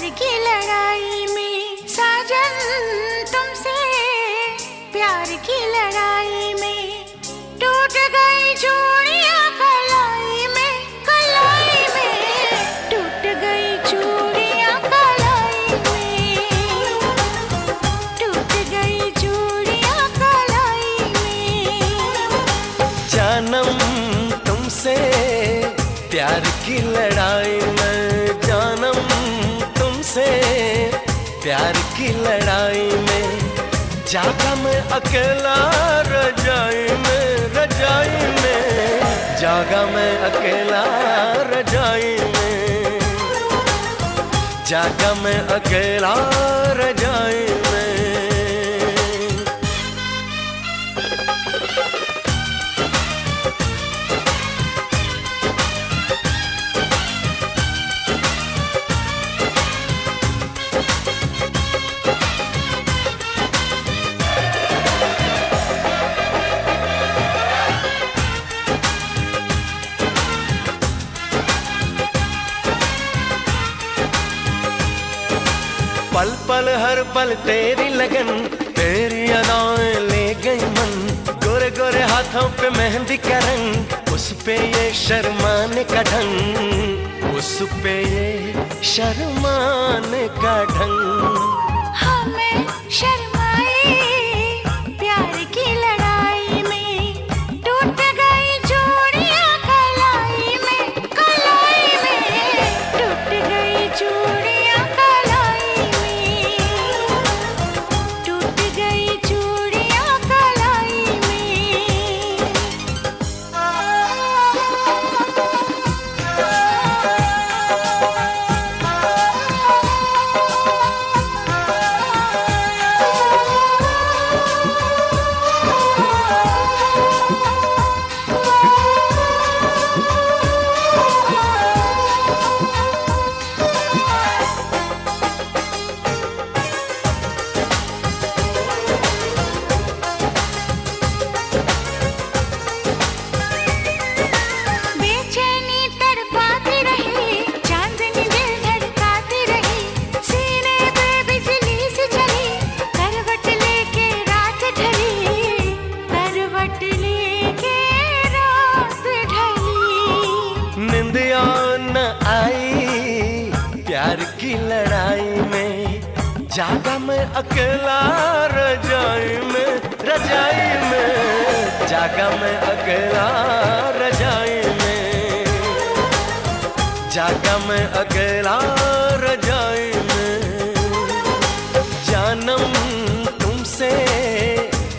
प्यार की लड़ाई में साजन तुमसे, प्यार की लड़ाई में टूट गई चूड़ियां कलाई में, कलाई में टूट गई चूड़ियां कलाई में, टूट गई चूड़ियां कलाई में। जानम तुमसे प्यार की लड़ाई में, जानम तुमसे प्यार की लड़ाई में, जागा मैं अकेला रजाई में, रजाई में जागा मैं अकेला रजाई में, जागा मैं अकेला रजाई में। पल पल हर पल तेरी लगन, तेरी अदाएं ले गई मन, गोरे गोरे हाथों पे मेहंदी का रंग, उस पे ये शर्माने का ढंग, उस पे ये शर्माने का ढंग। हमें शर्माए प्यार की लड़ाई में, टूट गई चूड़ियां कलाई में, कलाई में टूट गई चूड़ियां कलाई में, टूट गई चूड़ियां कलाई में। बेचैनी तड़पाती रही, चांदनी दिल धड़काती रही, सीने पे बिजली सी जली, करवट लेके रात ढली, करवट लेके रात ढली। निंदिया न आई प्यार की लड़ाई में, जागा मैं अकेला रजाई में, रजाई में जागा मैं अकेला रजाई में, जागा मैं अकेला रजाई में। जानम तुमसे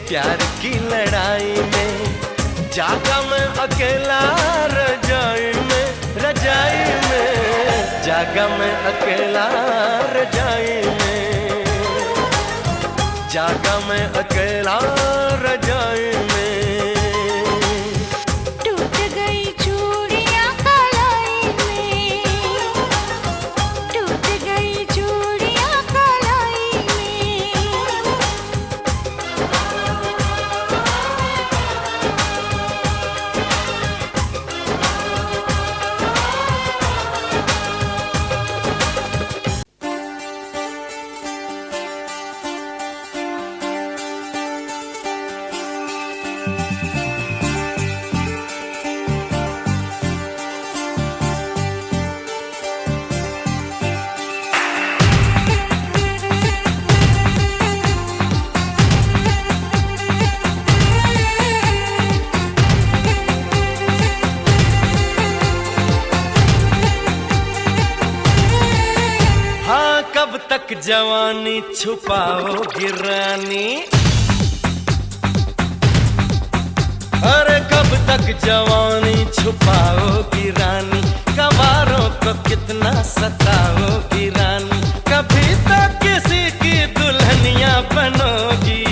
प्यार की लड़ाई में, जागा मैं अकेला रजाई में, रजाई में जागा मैं अकेला रजाई में, जागा मैं अकेला रजाई में। टूट गई चूड़ियां कलाई में, टूट गई चूड़ियां कलाई में। कब तक जवानी छुपाओगी रानी, अरे कब तक जवानी छुपाओगी रानी, कवारों को कितना सताओगी रानी, कभी तो किसी की दुल्हनिया बनोगी,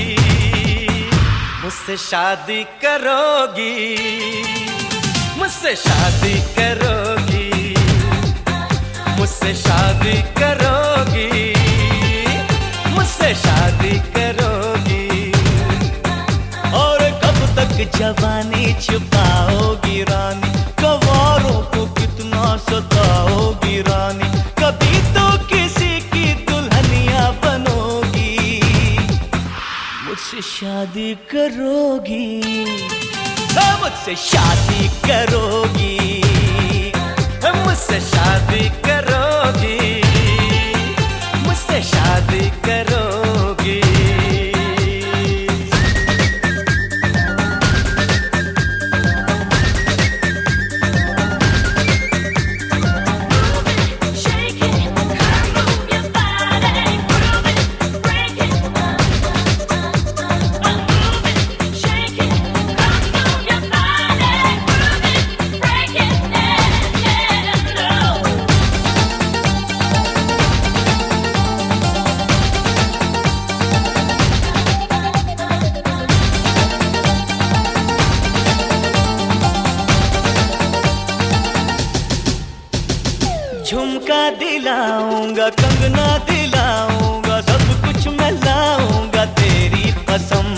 मुझसे शादी करोगी, मुझसे शादी करोगी, मुझसे शादी करोगी, मुझसे शादी करोगी। और कब तक जवानी छुपाओगी रानी, कवारों को कितना सताओगी रानी, कभी तो किसी मुझसे शादी करोगी, मुझसे शादी करोगी, मुझसे शादी करोगी, मुझसे शादी करोगी। झुमका दिलाऊंगा, कंगना दिलाऊंगा, सब कुछ मैं लाऊंगा तेरी कसम।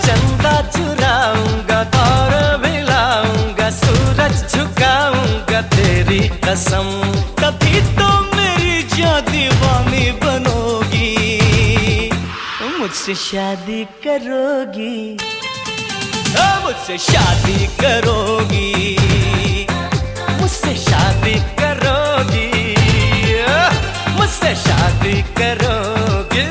चंदा चुराऊंगा, तारे भी लाऊंगा, सूरज झुकाऊंगा तेरी कसम। तभी तो मेरी जान दीवानी बनोगी, मुझसे शादी करोगी, मुझसे शादी करोगी, मुझसे शादी करोगी, मुझसे शादी करोगी।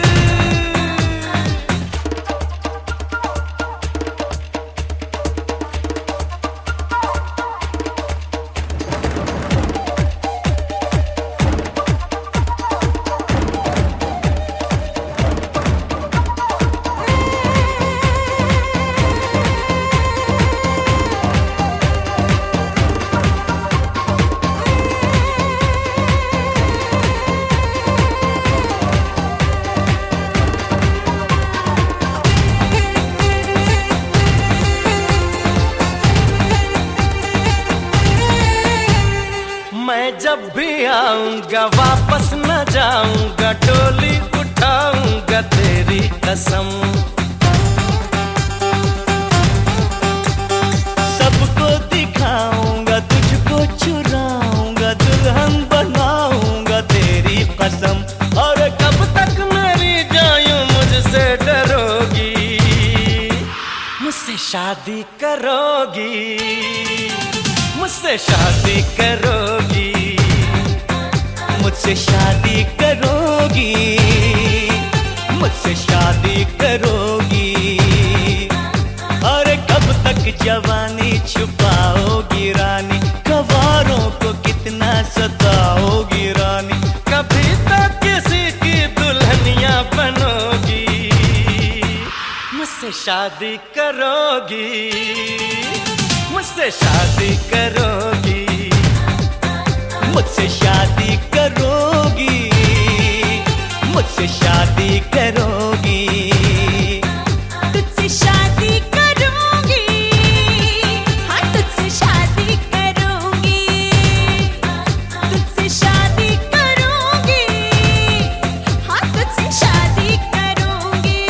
मैं जब भी आऊंगा वापस न जाऊंगा, डोली उठाऊंगा तेरी कसम। सबको दिखाऊंगा, तुझको चुराऊंगा, दुल्हन बनाऊंगा तेरी कसम। और कब तक मेरी जायूं मुझसे डरोगी, मुझसे शादी करोगी, मुझसे शादी करोगी, मुझसे शादी करोगी, मुझसे शादी करोगी। अरे कब तक जवानी छुपाओगी रानी, गवारों को कितना सताओगी रानी। कभी तो किसी की दुल्हनिया बनोगी, मुझसे शादी करोगी, मुझसे शादी करोगी, मुझसे शादी करोगी, मुझसे शादी करोगी, तुझसे शादी करूंगी, हाँ तुझसे शादी करूंगी, तुझसे शादी करूंगी, हाँ तुझसे शादी करूंगी।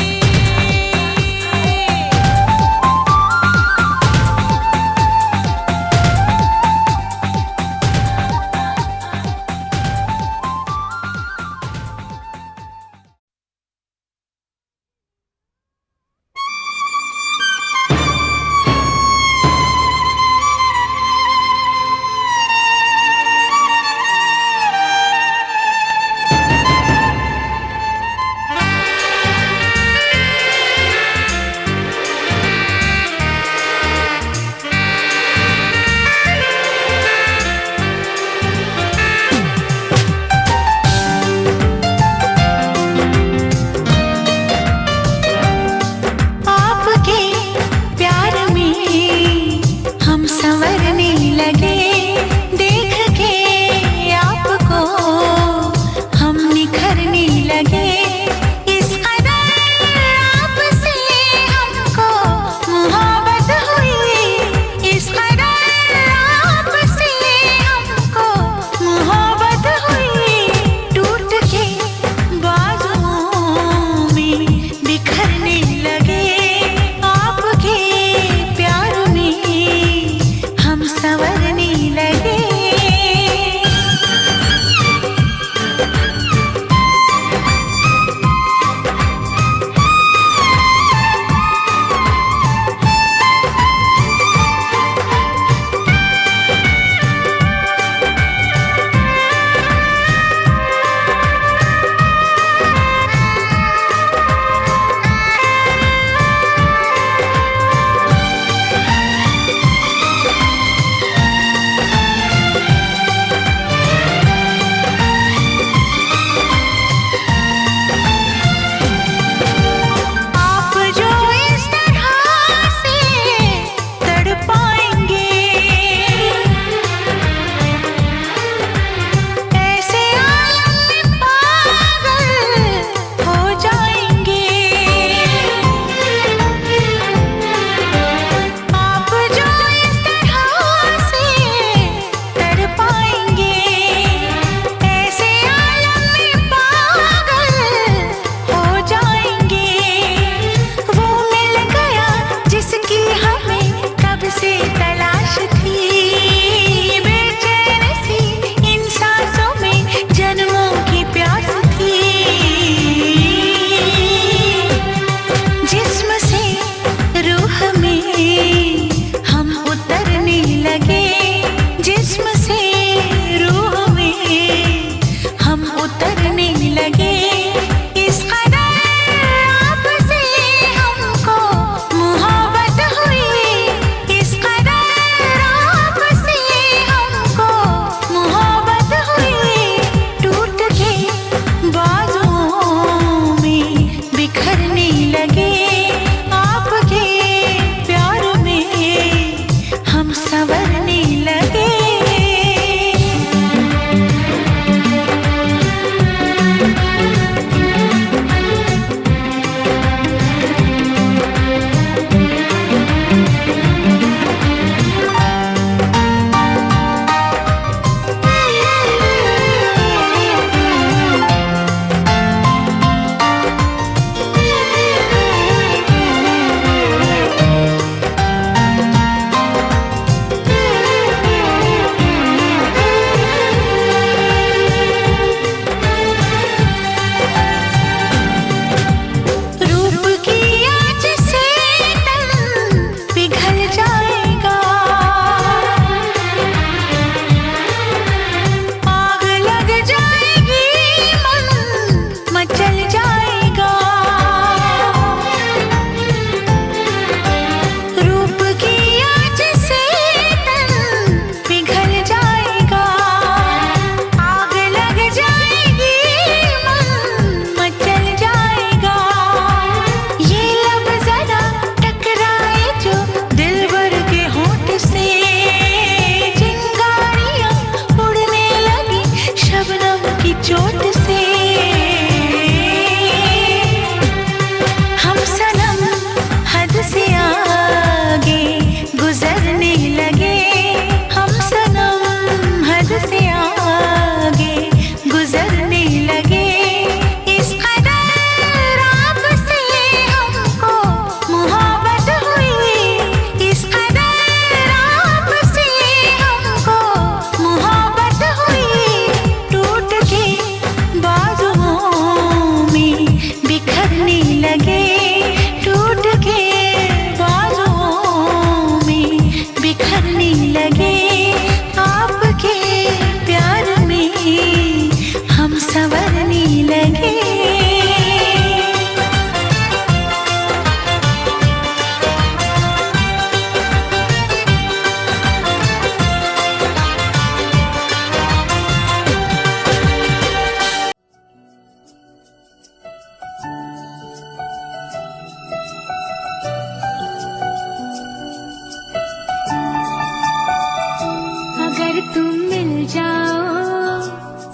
जाओ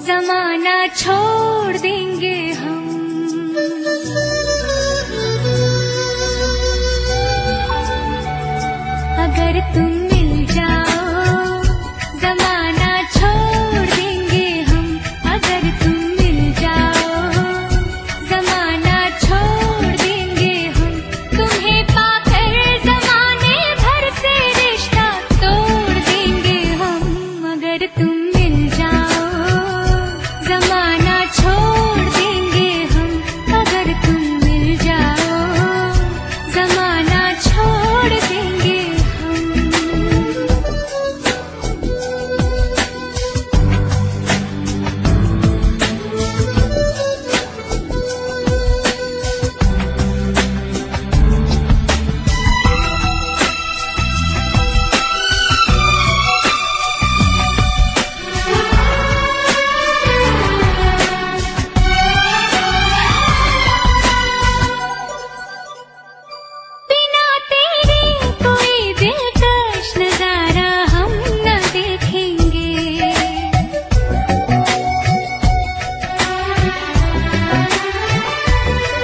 जमाना छोड़ देंगे हम। अगर तुम मिल जाओ जमाना छोड़ देंगे हम। अगर तुम मिल जाओ जमाना छोड़ देंगे हम। तुम्हें पाकर जमाने भर से रिश्ता तोड़ देंगे हम। अगर तुम मिल जाओ जमाना छोड़ देंगे हम। अगर तुम मिल जाओ जमाना छोड़ देंगे हम। बिना तेरे कोई दिलकश नजारा हम न देखेंगे।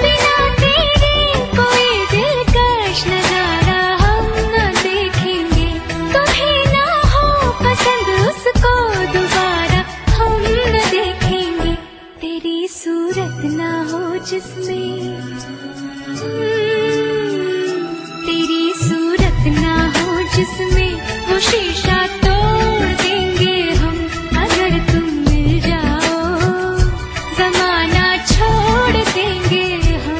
बिना तेरे कोई दिलकश नजारा हम न देखेंगे। तुम्हें ना हो पसंद उसको दोबारा हम न देखेंगे। तेरी सूरत ना हो जिसमें तेरी सूरत ना हो जिसमें वो शीशा तोड़ देंगे हम। अगर तुम मिल जाओ जमाना छोड़ देंगे हम।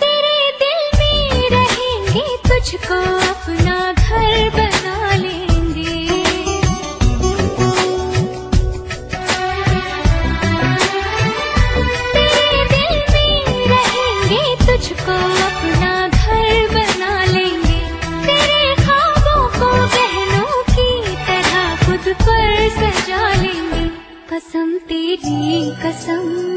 तेरे दिल में रहेंगे तुझको अपना घर बना लेंगे। तेरे दिल में रहेंगे तुझको अपना घर बना लेंगे। तेरे ख्वाबों को बहनों की तरह खुद पर सजा लेंगे। कसम तेरी कसम